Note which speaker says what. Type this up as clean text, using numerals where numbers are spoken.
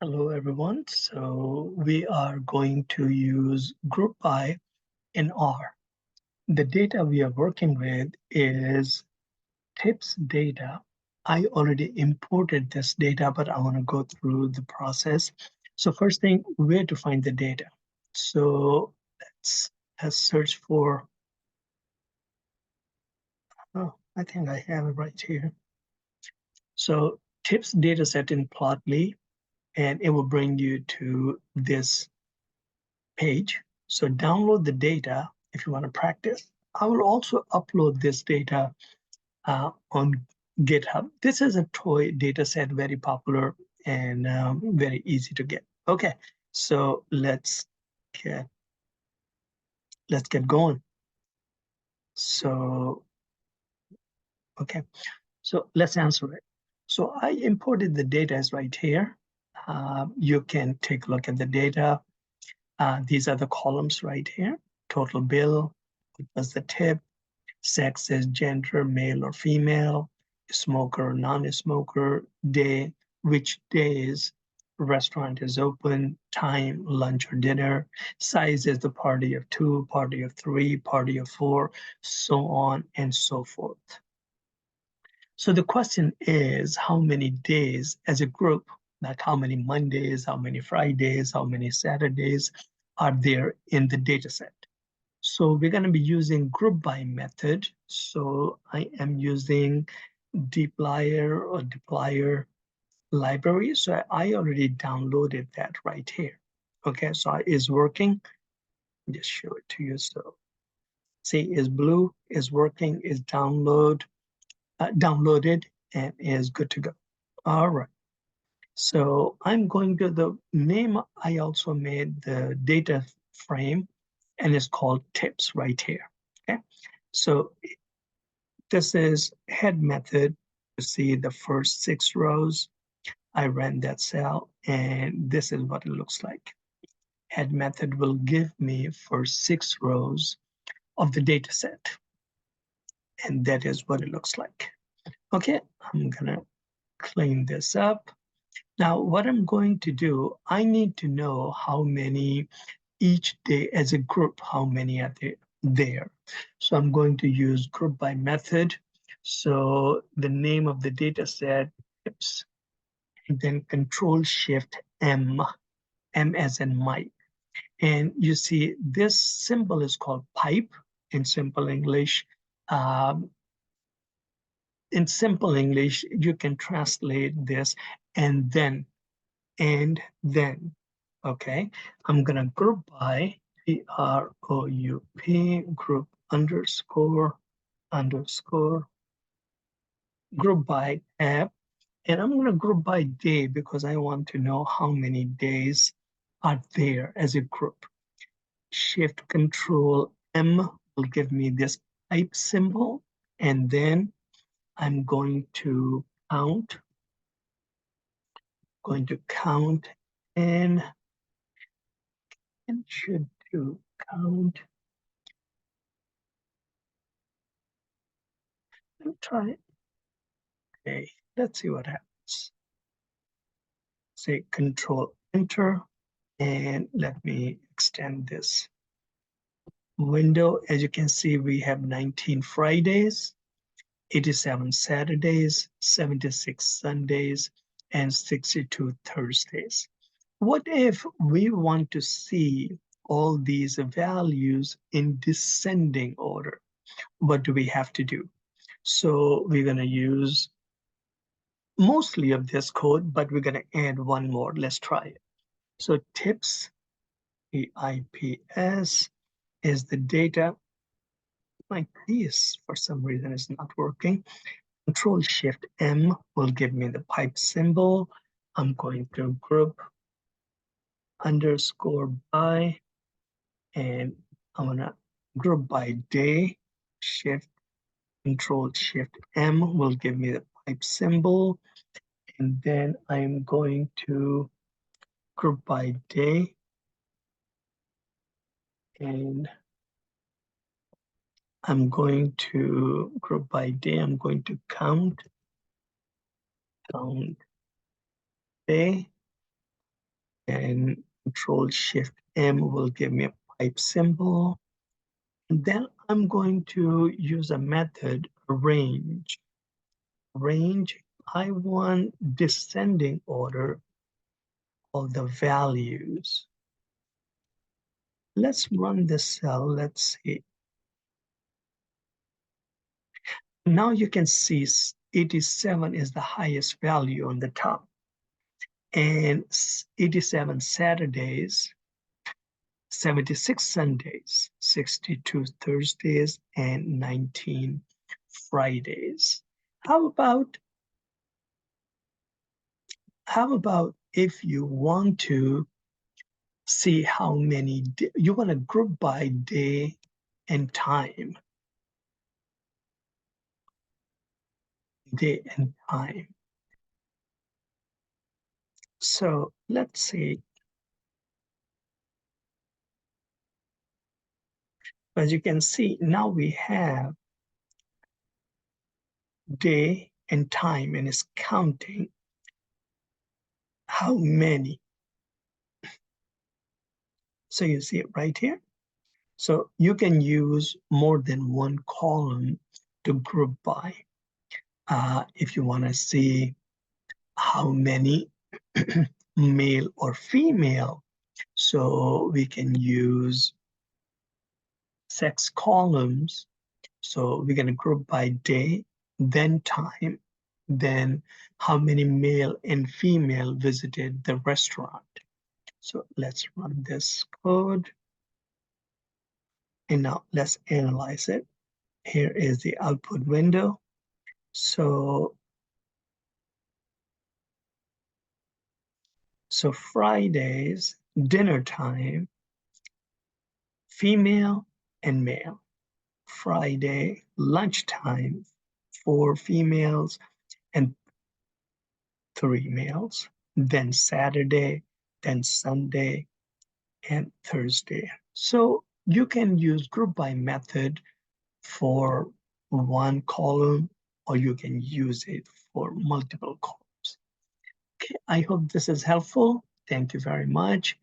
Speaker 1: Hello, everyone. So we are going to use group by in R. The data we are working with is tips data. I already imported this data, but I want to go through the process. So first thing, where to find the data. So let's search for, oh, I think I have it right here. So tips data set in Plotly, and it will bring you to this page. So download the data if you want to practice. I will also upload this data on GitHub. This is a toy data set, very popular and very easy to get. Okay, so get let's get going. So okay, so let's answer it. So I imported the data is right here. You can take a look at the data. These are the columns right here. Total bill, what was the tip, sex is gender, male or female, smoker or non-smoker, day, which days restaurant is open, time, lunch or dinner, size is the party of two, party of three, party of four, so on and so forth. So the question is how many days as a group, like how many Mondays, how many Fridays, how many Saturdays are there in the data set? So we're going to be using group by method. So I am using dplyr or dplyr library. So I already downloaded that right here. Okay, so it's working. Just show it to you. So see, is blue, is working, is downloaded, and is good to go. All right. So I'm going to the name. I also made the data frame, and it's called tips right here. Okay. So this is head method. You see the first 6 rows. I ran that cell, and this is what it looks like. Head method will give me first 6 rows of the data set, and that is what it looks like. Okay, I'm gonna clean this up. Now, what I'm going to do, I need to know how many each day as a group, how many are there. So I'm going to use group by method. So the name of the data set is, and then Control Shift M, M as in Mike. And you see this symbol is called pipe in simple English. Um, in simple English, you can translate this and then, okay? I'm gonna group by GROUP, group underscore, group by tab, and I'm gonna group by day because I want to know how many days are there as a group. Shift Control M will give me this pipe symbol, and then I'm going to count, and should do count. Let me try it. Okay, let's see what happens. Say Control Enter, and let me extend this window. As you can see, we have 19 Fridays, 87 Saturdays, 76 Sundays, and 62 Thursdays. What if we want to see all these values in descending order? What do we have to do? So we're going to use mostly of this code, but we're going to add one more. Let's try it. So tips, EIPS is the data. My piece, for some reason, is not working. Control Shift M will give me the pipe symbol. I'm going to group underscore by, and I'm gonna group by day. Control Shift M will give me the pipe symbol. And then I'm going to group by day, and I'm going to group by day. I'm going to count day, and Control Shift M will give me a pipe symbol. And then I'm going to use a method, arrange. Range, I want descending order of the values. Let's run this cell. Let's see. Now you can see 87 is the highest value on the top, and 87 Saturdays, 76 Sundays, 62 Thursdays, and 19 Fridays. How about if you want to see how many, you want to group by day and time, day and time. So let's see. As you can see, now we have day and time, and it's counting how many. So you see it right here. So you can use more than one column to group by. If you want to see how many male or female, so we can use sex columns. So we're going to group by day, then time, then how many male and female visited the restaurant. So let's run this code. And now let's analyze it. Here is the output window. So Fridays, dinner time, female and male. Friday, lunchtime, 4 females and 3 males. Then Saturday, then Sunday, and Thursday. So you can use group by method for one column, or you can use it for multiple columns. Okay, I hope this is helpful. Thank you very much.